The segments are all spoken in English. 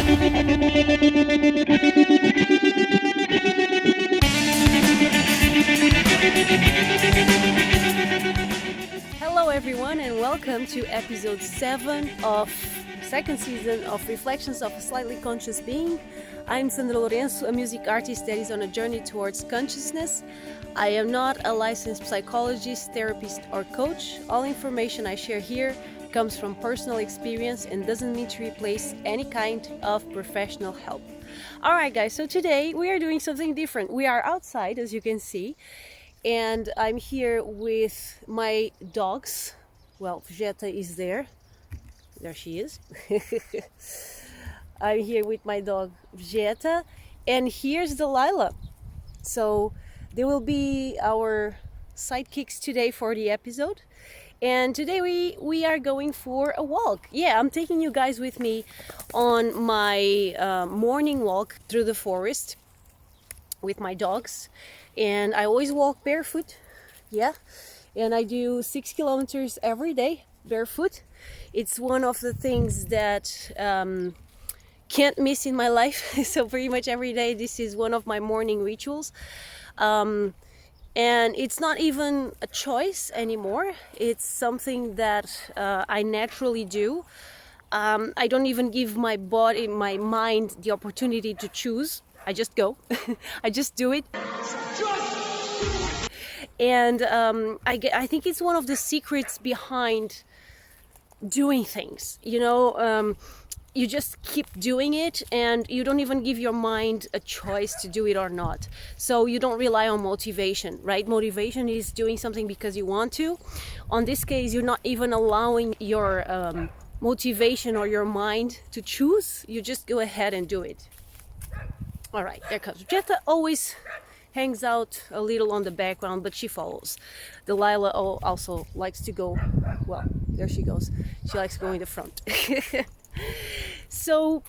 Hello everyone and welcome to episode 7 of second season of Reflections of a Slightly Conscious Being. I'm Sandra Lourenco, a music artist that is on a journey towards consciousness. I am not a licensed psychologist, therapist or coach. All information I share here comes from personal experience and doesn't mean to replace any kind of professional help. Alright guys, so today we are doing something different. We are outside, as you can see, and I'm here with my dogs. Well, Vegeta is there. There she is. I'm here with my dog Vegeta, and here's Delilah. So they will be our sidekicks today for the episode. And today we are going for a walk. Yeah, I'm taking you guys with me on my morning walk through the forest with my dogs. And I always walk barefoot. Yeah, and I do 6 kilometers every day barefoot. It's one of the things that can't miss in my life. So pretty much every day this is one of my morning rituals. And it's not even a choice anymore. It's something that I naturally do. I don't even give my body, my mind, the opportunity to choose. I just go. I just do it. And I think it's one of the secrets behind doing things. You just keep doing it and you don't even give your mind a choice to do it or not. So you don't rely on motivation, right? Motivation is doing something because you want to. On this case, you're not even allowing your motivation or your mind to choose. You just go ahead and do it. All right, there comes Jetta. Always hangs out a little on the background, but she follows. Delilah also likes to go, well, there she goes. She likes to go in the front. So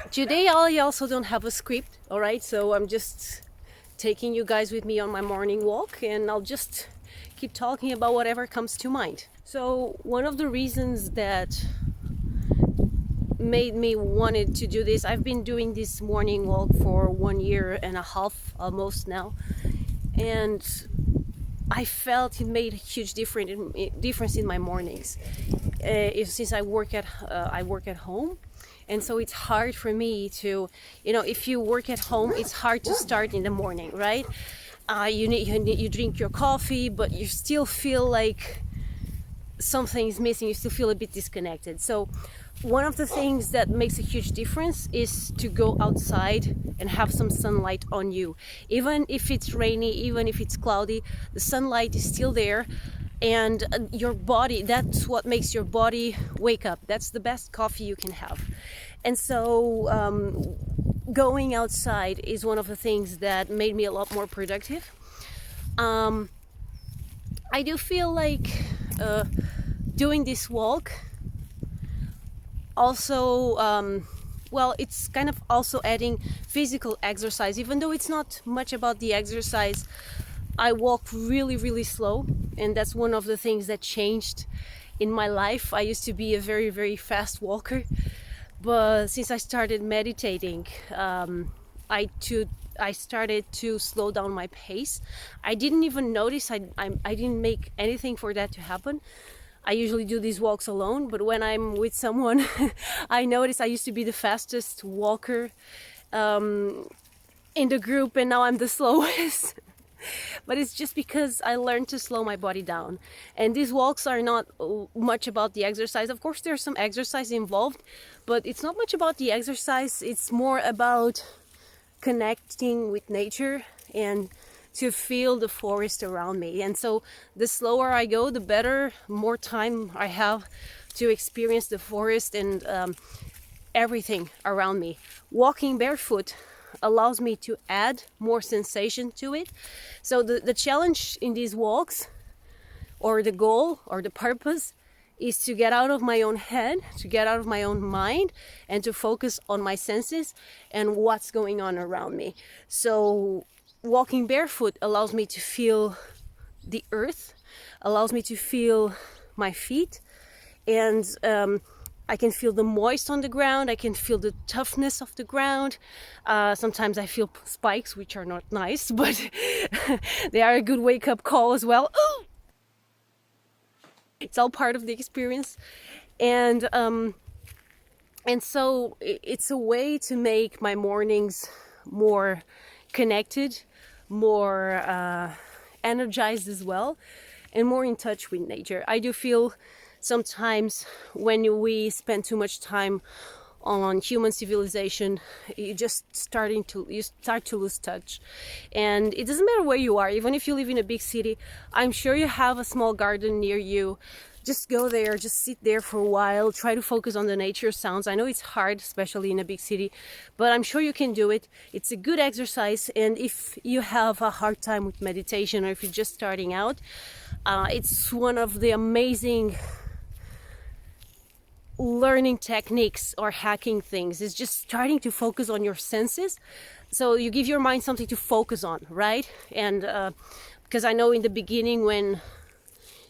today I also don't have a script, all right? So I'm just taking you guys with me on my morning walk, and I'll just keep talking about whatever comes to mind. So one of the reasons that made me wanted to do this, I've been doing this morning walk for 1.5 years almost now, and I felt it made a huge difference in my mornings. Since I work at home, and so it's hard for me to, if you work at home, it's hard to start in the morning, right? You drink your coffee, but you still feel like something is missing. You still feel a bit disconnected. So one of the things that makes a huge difference is to go outside and have some sunlight on you. Even if it's rainy, even if it's cloudy, the sunlight is still there. And your body, that's what makes your body wake up. That's the best coffee you can have. And so going outside is one of the things that made me a lot more productive. I do feel like doing this walk also, it's kind of also adding physical exercise. Even though it's not much about the exercise, I walk really, really slow, and that's one of the things that changed in my life. I used to be a very, very fast walker, but since I started meditating, I started to slow down my pace. I didn't even notice. I didn't make anything for that to happen. I usually do these walks alone, but when I'm with someone, I notice I used to be the fastest walker in the group, and now I'm the slowest. But it's just because I learned to slow my body down. And these walks are not much about the exercise. Of course, there's some exercise involved, but it's not much about the exercise. It's more about connecting with nature and to feel the forest around me. And so the slower I go, the better, more time I have to experience the forest and everything around me. Walking barefoot allows me to add more sensation to it. So the challenge in these walks, or the goal or the purpose, is to get out of my own head, to get out of my own mind, and to focus on my senses and what's going on around me. So walking barefoot allows me to feel the earth, allows me to feel my feet, and I can feel the moist on the ground. I can feel the toughness of the ground. Sometimes I feel spikes, which are not nice, but they are a good wake-up call as well. Oh! It's all part of the experience. And so it's a way to make my mornings more connected, more energized as well, and more in touch with nature. I do feel sometimes when we spend too much time on human civilization, you start to lose touch. And it doesn't matter where you are, even if you live in a big city. I'm sure you have a small garden near you. Just go there, just sit there for a while, try to focus on the nature sounds. I know it's hard, especially in a big city, but I'm sure you can do it. It's a good exercise, and if you have a hard time with meditation, or if you're just starting out, it's one of the amazing learning techniques or hacking things. Is just starting to focus on your senses. So you give your mind something to focus on, right? And because I know in the beginning, when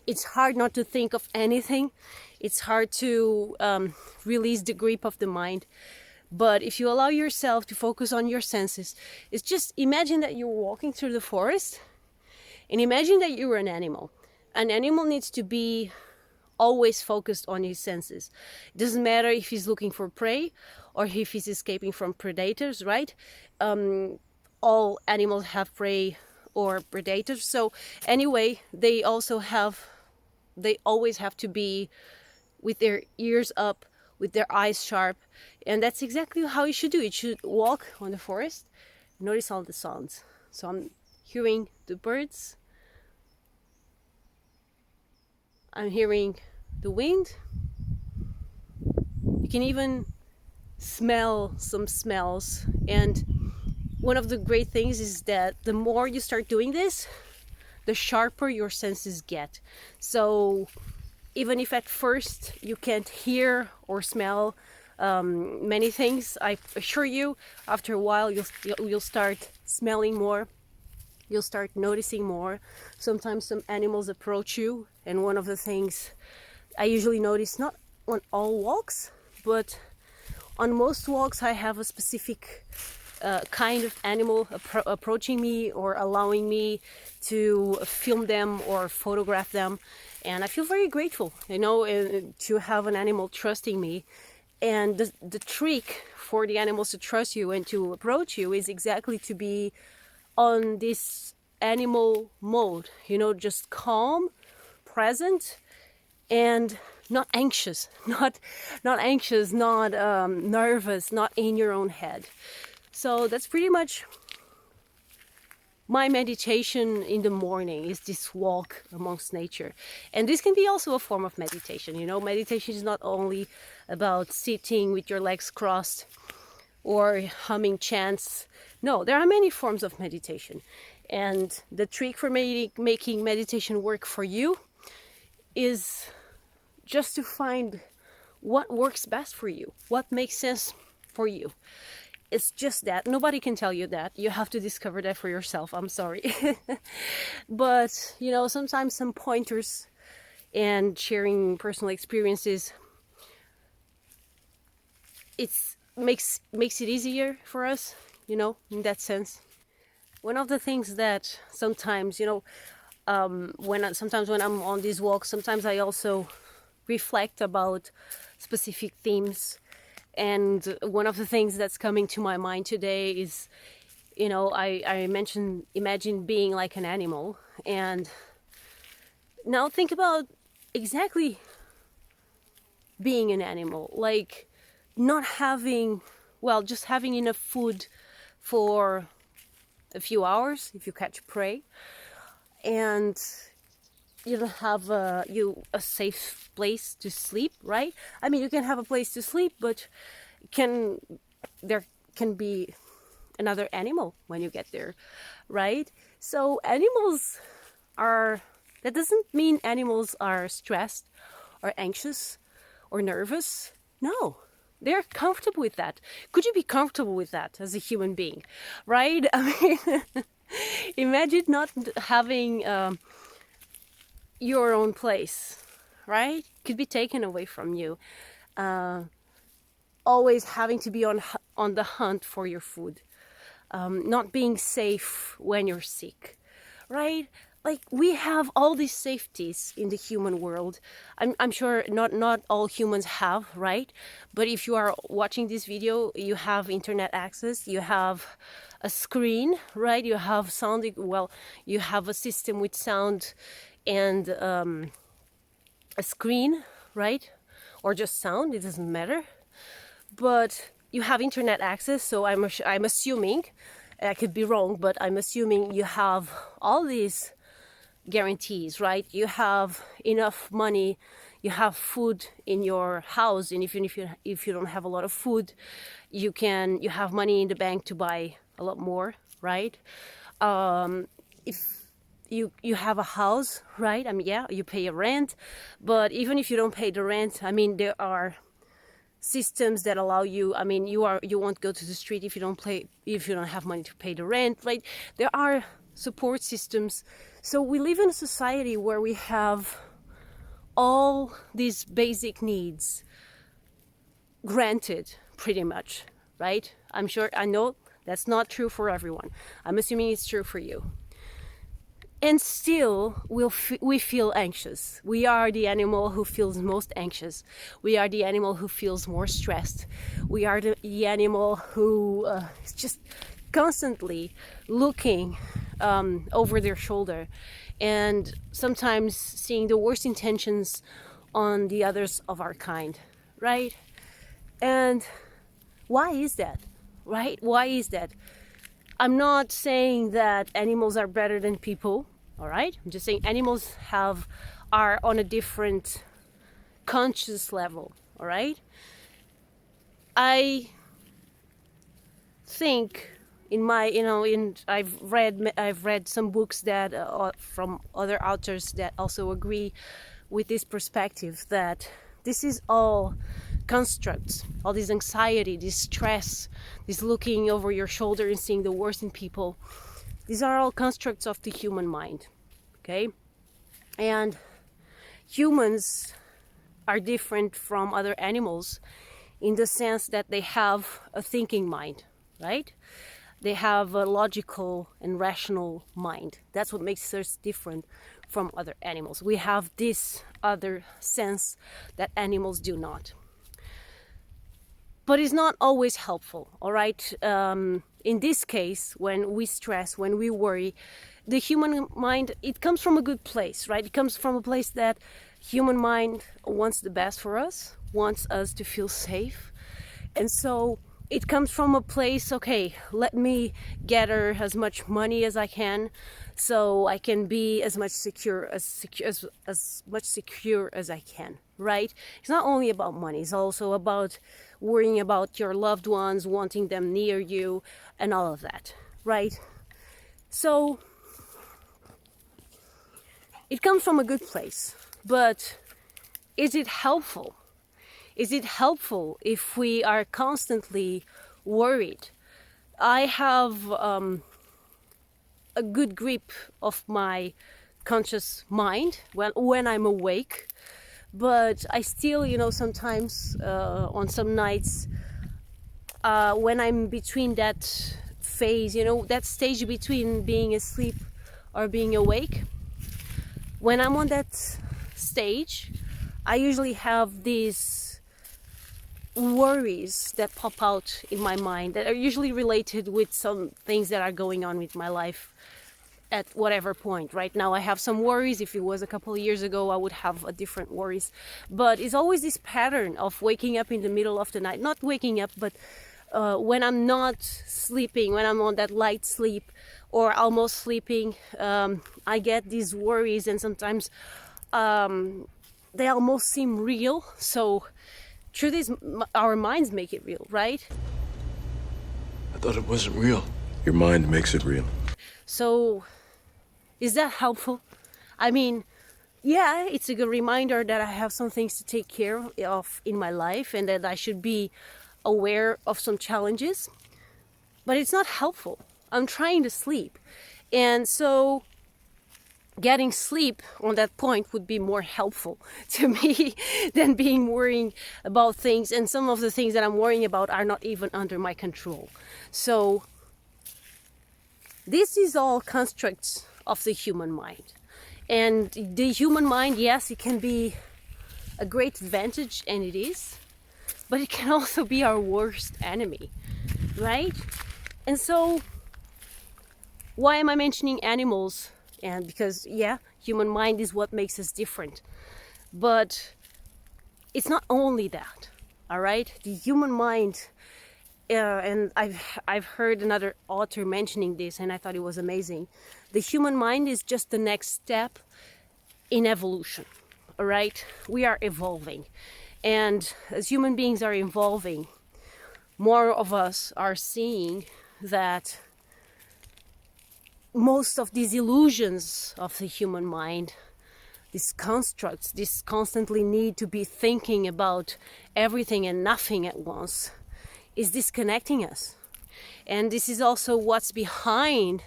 it's hard not to think of anything, it's hard to release the grip of the mind. But if you allow yourself to focus on your senses, it's just imagine that you're walking through the forest, and imagine that you're an animal. An animal needs to be always focused on his senses. It doesn't matter if he's looking for prey or if he's escaping from predators, right? All animals have prey or predators. So anyway, they always have to be with their ears up, with their eyes sharp. And that's exactly how you should do it. You should walk on the forest, notice all the sounds. So I'm hearing the birds, I'm hearing the wind. You can even smell some smells. And one of the great things is that the more you start doing this, the sharper your senses get. So even if at first you can't hear or smell many things, I assure you, after a while you'll start smelling more. You'll start noticing more. Sometimes some animals approach you, and one of the things I usually notice, not on all walks, but on most walks, I have a specific kind of animal approaching me or allowing me to film them or photograph them. And I feel very grateful, to have an animal trusting me. And the trick for the animals to trust you and to approach you is exactly to be on this animal mode, just calm, present, and not anxious, not nervous, not in your own head. So that's pretty much my meditation in the morning, is this walk amongst nature. And this can be also a form of meditation. Meditation is not only about sitting with your legs crossed or humming chants. No, there are many forms of meditation. And the trick for making meditation work for you is just to find what works best for you, what makes sense for you. It's just that. Nobody can tell you that. You have to discover that for yourself. I'm sorry. But, sometimes some pointers and sharing personal experiences, it makes it easier for us, in that sense. One of the things that sometimes, when I'm on these walks, sometimes I also reflect about specific themes. And one of the things that's coming to my mind today is, I mentioned, imagine being like an animal. And now think about exactly being an animal, like not having, just having enough food for a few hours if you catch prey, and you don't have a safe place to sleep, right? I mean, you can have a place to sleep, but there can be another animal when you get there, right? So that doesn't mean animals are stressed or anxious or nervous. No, they're comfortable with that. Could you be comfortable with that as a human being, right? I mean, imagine not having your own place, right? Could be taken away from you. always having to be on the hunt for your food, not being safe when you're sick, right? Like, we have all these safeties in the human world. I'm sure not all humans have, right? But if you are watching this video, you have internet access, you have a screen, right? You have sound, well, you have a system with sound and a screen, right? Or just sound, it doesn't matter. But you have internet access, so I'm assuming, I could be wrong, but I'm assuming you have all these guarantees, right? You have enough money, you have food in your house, and even if you don't have a lot of food, you have money in the bank to buy a lot more, right? If you have a house, right? I mean, yeah, you pay a rent, but even if you don't pay the rent, I mean, there are systems that allow you, I mean, you won't go to the street if you don't have money to pay the rent, right? There are support systems. So we live in a society where we have all these basic needs granted, pretty much, right? I know that's not true for everyone. I'm assuming it's true for you. And still, we feel anxious. We are the animal who feels most anxious. We are the animal who feels more stressed. We are the animal who is just constantly looking over their shoulder, and sometimes seeing the worst intentions on the others of our kind, right? And why is that, right? Why is that? I'm not saying that animals are better than people, all right? I'm just saying animals are on a different conscious level, all right? I think I've read some books that from other authors that also agree with this perspective, that this is all constructs, all this anxiety, this stress, this looking over your shoulder and seeing the worst in people. These are all constructs of the human mind, okay? And humans are different from other animals in the sense that they have a thinking mind, right? They have a logical and rational mind. That's what makes us different from other animals. We have this other sense that animals do not. But it's not always helpful, all right? In this case, when we stress, when we worry, the human mind, it comes from a good place, right? It comes from a place that human mind wants the best for us, wants us to feel safe. And so it comes from a place, okay, let me gather as much money as I can so I can be as much secure as I can, right? It's not only about money, it's also about worrying about your loved ones, wanting them near you, and all of that, right? So it comes from a good place, but is it helpful? Is it helpful if we are constantly worried? I have a good grip of my conscious mind when I'm awake, but I still, sometimes on some nights when I'm between that phase, that stage between being asleep or being awake, when I'm on that stage, I usually have these worries that pop out in my mind that are usually related with some things that are going on with my life at whatever point. Right now I have some worries. If it was a couple of years ago, I would have a different worries. But it's always this pattern of waking up in the middle of the night, not waking up, but when I'm not sleeping, when I'm on that light sleep or almost sleeping, I get these worries, and sometimes they almost seem real. So truth is, our minds make it real, right? I thought it wasn't real. Your mind makes it real. So is that helpful? I mean, yeah, it's a good reminder that I have some things to take care of in my life and that I should be aware of some challenges, but it's not helpful. I'm trying to sleep. And so getting sleep on that point would be more helpful to me than being worrying about things, and some of the things that I'm worrying about are not even under my control. So this is all constructs of the human mind. And the human mind, yes, it can be a great advantage, and it is, but it can also be our worst enemy, right? And so why am I mentioning animals? And because, yeah, human mind is what makes us different. But it's not only that, all right? The human mind, and I've heard another author mentioning this, and I thought it was amazing. The human mind is just the next step in evolution, all right? We are evolving. And as human beings are evolving, more of us are seeing that most of these illusions of the human mind, these constructs, this constantly need to be thinking about everything and nothing at once, is disconnecting us. And this is also what's behind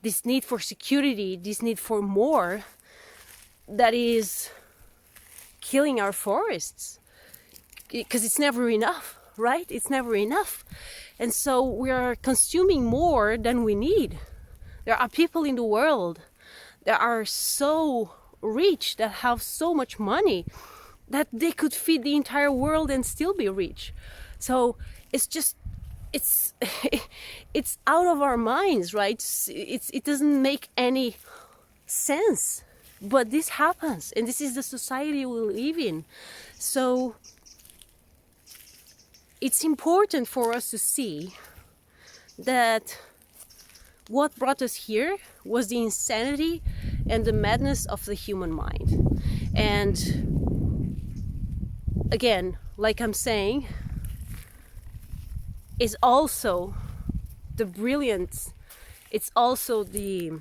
this need for security, this need for more, that is killing our forests. Because it's never enough, right? It's never enough. And so we are consuming more than we need. There are people in the world that are so rich, that have so much money, that they could feed the entire world and still be rich. So it's just, it's it's out of our minds, right? It doesn't make any sense, but this happens, and this is the society we live in. So it's important for us to see that what brought us here was the insanity and the madness of the human mind. And again, like I'm saying, is also the brilliance, it's also the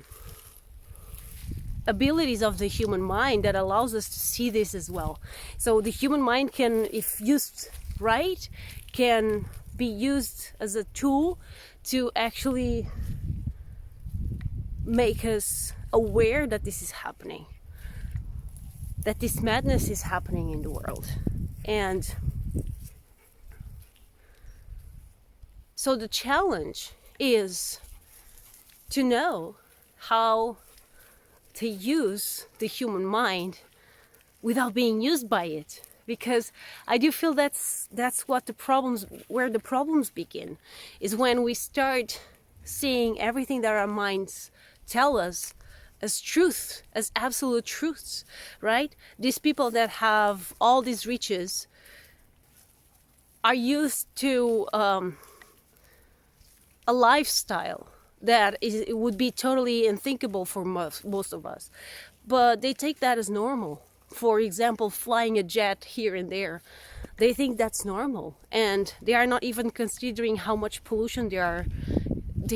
abilities of the human mind that allows us to see this as well. So the human mind can, if used right, can be used as a tool to actually make us aware that this is happening, that this madness is happening in the world. And so the challenge is to know how to use the human mind without being used by it. Because I do feel that's what the problems, where the problems begin, is when we start seeing everything that our minds tell us as truth, as absolute truths, right? These people that have all these riches are used to a lifestyle that it would be totally unthinkable for most of us. But they take that as normal. For example, flying a jet here and there. They think that's normal. And they are not even considering how much pollution they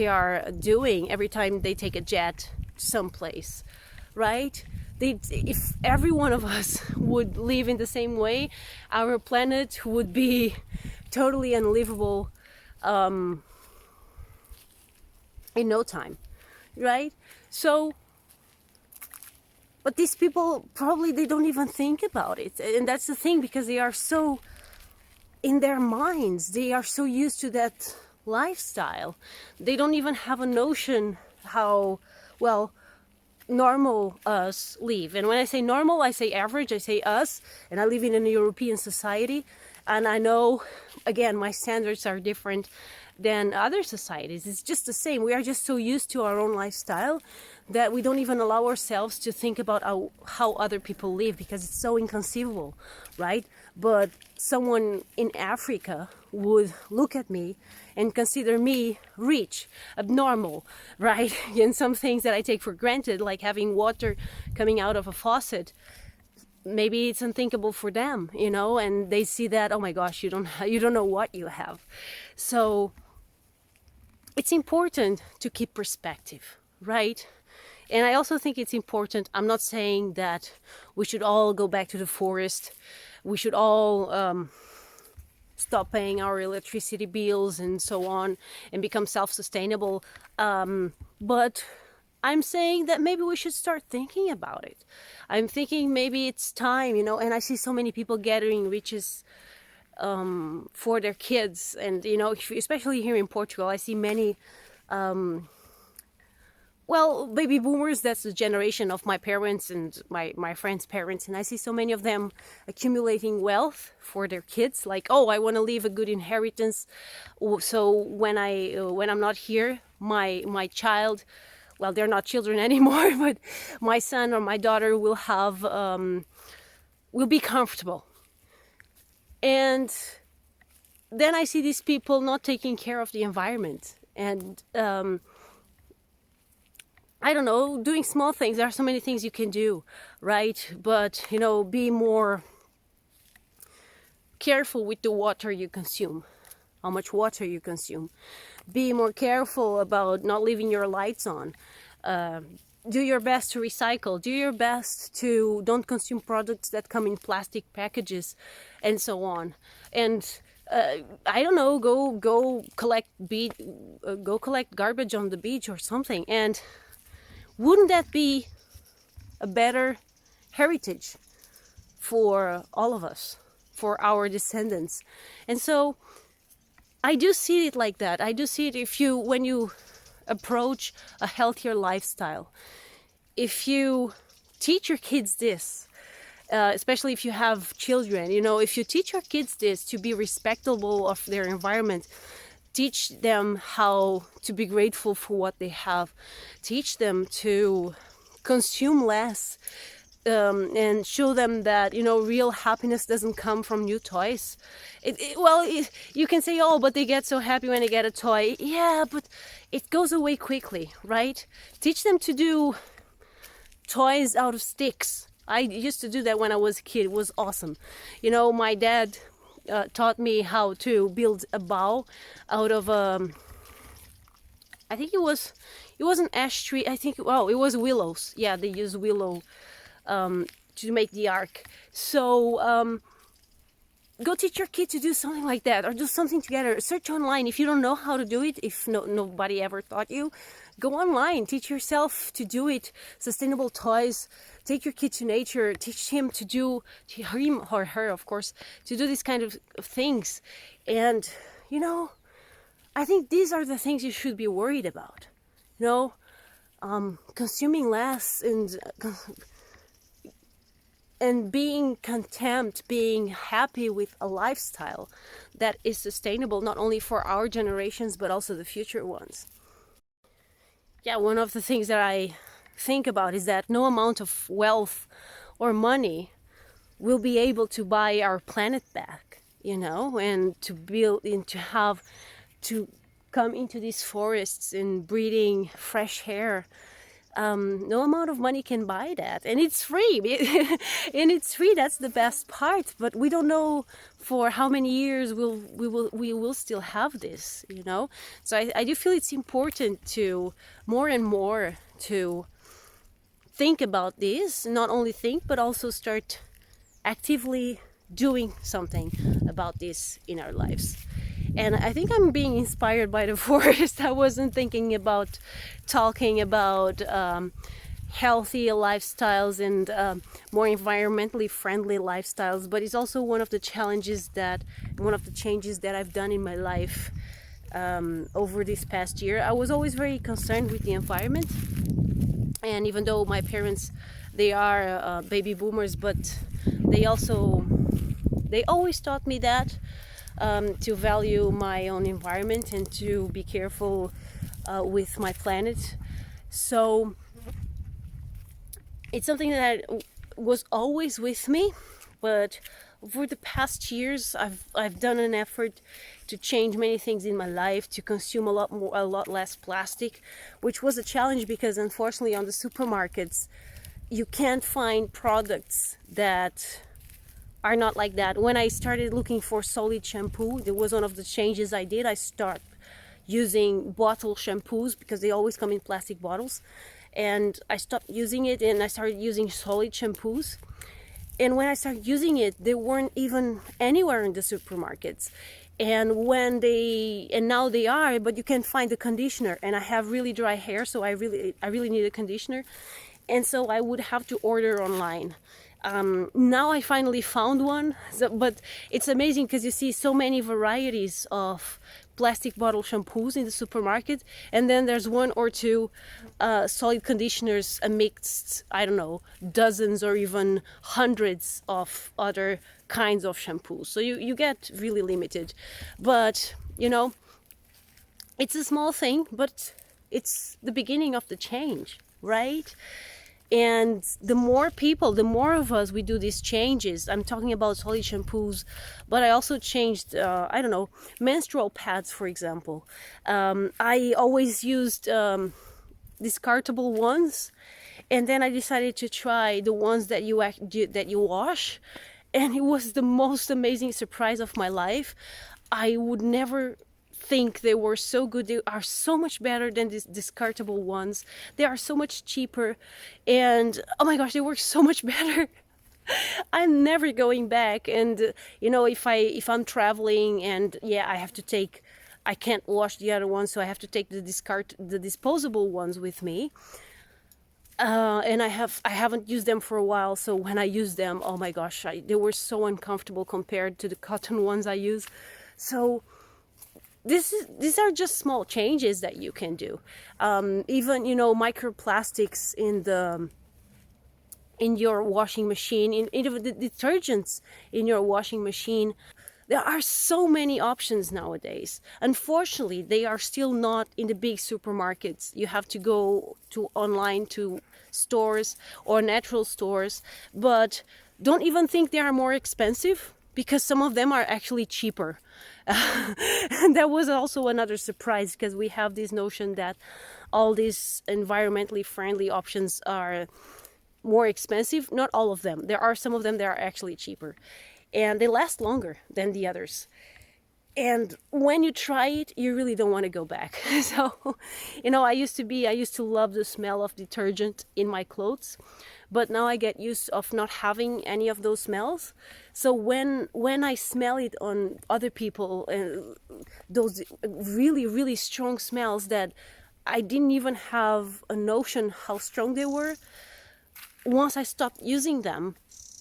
are doing every time they take a jet someplace, right? If every one of us would live in the same way, our planet would be totally unlivable in no time, right? So, but these people probably, they don't even think about it. And that's the thing, because they are so in their minds, they are so used to that lifestyle. They don't even have a notion how, well, normal us live. And when I say normal, I say average, I say us, and I live in a European society. And I know, again, my standards are different than other societies. It's just the same. We are just so used to our own lifestyle that we don't even allow ourselves to think about how other people live, because it's so inconceivable, right? But someone in Africa would look at me and consider me rich, abnormal, right? And some things that I take for granted, like having water coming out of a faucet, maybe it's unthinkable for them, you know, and they see that, oh my gosh, you don't know what you have. So it's important to keep perspective, right? And I also think it's important, I'm not saying that we should all go back to the forest, we should all stop paying our electricity bills and so on and become self-sustainable, but I'm saying that maybe we should start thinking about it. I'm thinking maybe it's time, and I see so many people gathering riches for their kids. And, especially here in Portugal, I see many, well, baby boomers. That's the generation of my parents and my friends' parents. And I see so many of them accumulating wealth for their kids. Like, oh, I want to leave a good inheritance. So when I'm not here, my child, well, they're not children anymore, but my son or my daughter will have, will be comfortable. And then I see these people not taking care of the environment and, I don't know, doing small things. There are so many things you can do, right? But, be more careful with the water you consume, how much water you consume. Be more careful about not leaving your lights on. Do your best to recycle. Do your best to don't consume products that come in plastic packages, and so on. And I don't know, go collect garbage on the beach or something. And wouldn't that be a better heritage for all of us, for our descendants? And so I do see it like that. I do see it when you approach a healthier lifestyle. If you teach your kids this, especially if you have children, if you teach your kids this, to be respectable of their environment, teach them how to be grateful for what they have, teach them to consume less, and show them that real happiness doesn't come from new toys. You can say, oh, but they get so happy when they get a toy. Yeah, but it goes away quickly, right? Teach them to do toys out of sticks. I used to do that when I was a kid. It was awesome. My dad taught me how to build a bow out of I think it was an ash tree. I think, well, it was willows. Yeah, they use willow to make the ark. So go teach your kid to do something like that, or do something together. Search online. If you don't know how to do it, if nobody ever taught you, go online, teach yourself to do it. Sustainable toys. Take your kid to nature. Teach him to do, him or her, of course, to do these kind of things. And I think these are the things you should be worried about. Consuming less and being content, being happy with a lifestyle that is sustainable, not only for our generations, but also the future ones. Yeah, one of the things that I think about is that no amount of wealth or money will be able to buy our planet back, and to build and to come into these forests and breathing fresh air. No amount of money can buy that, and it's free. And it's free. That's the best part. But we don't know for how many years we will still have this. So I do feel it's important to more and more to think about this. Not only think, but also start actively doing something about this in our lives. And I think I'm being inspired by the forest. I wasn't thinking about talking about healthy lifestyles and more environmentally friendly lifestyles, but it's also one of the changes that I've done in my life over this past year. I was always very concerned with the environment, and even though my parents, they are baby boomers, but they always taught me that. To value my own environment and to be careful with my planet. So it's something that was always with me, but over the past years I've done an effort to change many things in my life, to consume a lot less plastic, which was a challenge because unfortunately on the supermarkets you can't find products that are not like that. When I started looking for solid shampoo, it was one of the changes I did. I started using bottle shampoos because they always come in plastic bottles, and I stopped using it and I started using solid shampoos. And when I started using it, they weren't even anywhere in the supermarkets. And now they are, but you can't find the conditioner, and I have really dry hair, so I really need a conditioner, and so I would have to order online. Now I finally found one, but it's amazing because you see so many varieties of plastic bottle shampoos in the supermarket, and then there's one or two solid conditioners amidst, I don't know, dozens or even hundreds of other kinds of shampoos. So you get really limited. But, it's a small thing, but it's the beginning of the change, right? And the more people, the more of us we do these changes. I'm talking about solid shampoos, but I also changed, I don't know, menstrual pads, for example. I always used discardable ones, and then I decided to try the ones that you wash, and it was the most amazing surprise of my life. I would never think they were so good. They are so much better than these discardable ones. They are so much cheaper, and oh my gosh, they work so much better. I'm never going back. And if I'm traveling, and yeah, I can't wash the other ones, so I have to take the disposable ones with me. And I haven't used them for a while, so when I use them, oh my gosh, they were so uncomfortable compared to the cotton ones I use. So these are just small changes that you can do. Even microplastics in your washing machine, in the detergents in your washing machine. There are so many options nowadays. Unfortunately, they are still not in the big supermarkets. You have to go to online to stores or natural stores, but don't even think they are more expensive, because some of them are actually cheaper. And that was also another surprise, because we have this notion that all these environmentally friendly options are more expensive. Not all of them. There are some of them that are actually cheaper, and they last longer than the others. And when you try it, you really don't want to go back. So, I used to love the smell of detergent in my clothes, but now I get used of not having any of those smells. So when I smell it on other people, those really, really strong smells that I didn't even have a notion how strong they were, once I stopped using them,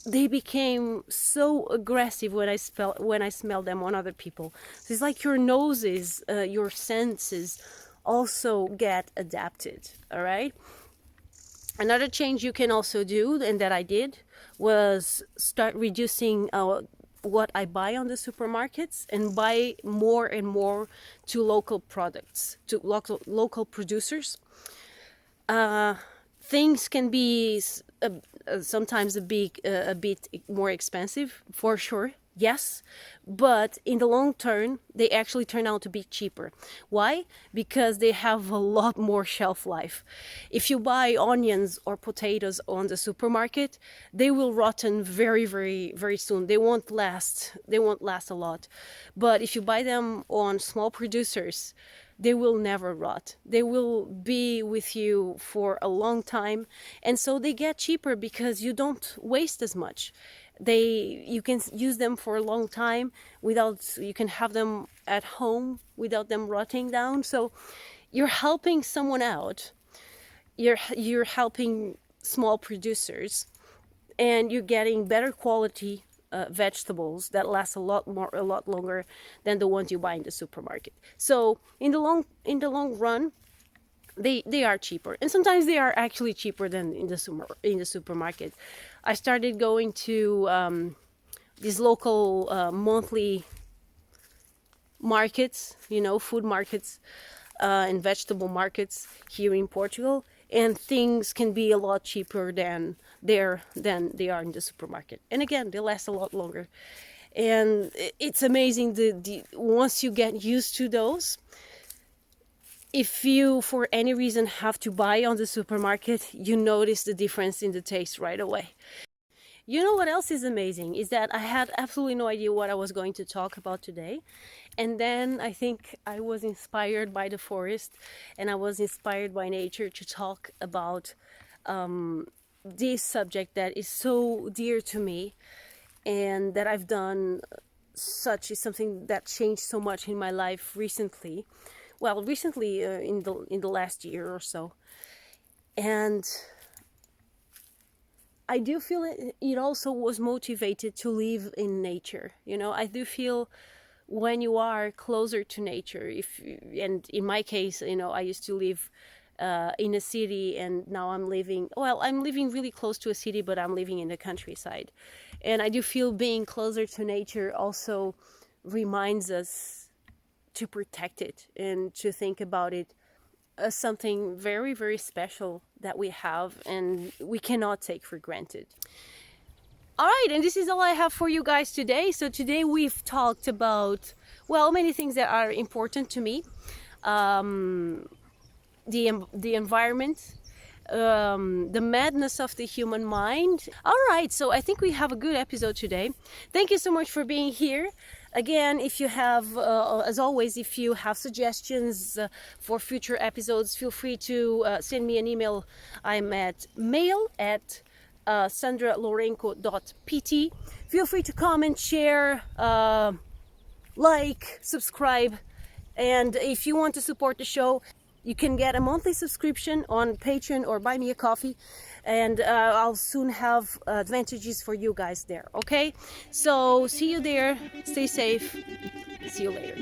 they became so aggressive when I smell them on other people. So it's like your noses, your senses also get adapted. All right. Another change you can also do, and that I did, was start reducing what I buy on the supermarkets, and buy more and more to local products, to local producers. Things can be sometimes a bit more expensive, for sure, yes, but in the long term they actually turn out to be cheaper. Why? Because they have a lot more shelf life. If you buy onions or potatoes on the supermarket, they will rotten very, very, very soon. They won't last a lot. But if you buy them on small producers, they will never rot. They will be with you for a long time, and so they get cheaper because you don't waste as much. You can use them for a long time you can have them at home without them rotting down. So you're helping someone out. You're helping small producers, and you're getting better quality vegetables that last a lot longer than the ones you buy in the supermarket. So in the long run, they are cheaper, and sometimes they are actually cheaper than in the supermarket. I started going to these local monthly markets, food markets, and vegetable markets here in Portugal, and things can be a lot cheaper than they are in the supermarket. And again, they last a lot longer. And it's amazing the once you get used to those. If you, for any reason, have to buy on the supermarket, you notice the difference in the taste right away. You know what else is amazing is that I had absolutely no idea what I was going to talk about today. And then I think I was inspired by the forest, and I was inspired by nature to talk about this subject that is so dear to me, and that I've done such is something that changed so much in my life recently. Well, recently, in the last year or so. And I do feel it also was motivated to live in nature. I do feel when you are closer to nature, and in my case, I used to live in a city, and now I'm living really close to a city, but I'm living in the countryside. And I do feel being closer to nature also reminds us to protect it and to think about it as something very, very special that we have and we cannot take for granted. All right, and this is all I have for you guys today. So today we've talked about, well, many things that are important to me. The environment, the madness of the human mind. All right, so I think we have a good episode today. Thank you so much for being here. Again, if you have, as always, if you have suggestions for future episodes, feel free to send me an email. I'm at sandralourenco.pt. Feel free to comment, share, like, subscribe. And if you want to support the show, you can get a monthly subscription on Patreon or buy me a coffee, and I'll soon have advantages for you guys there. Okay, so see you there. Stay safe. See you later.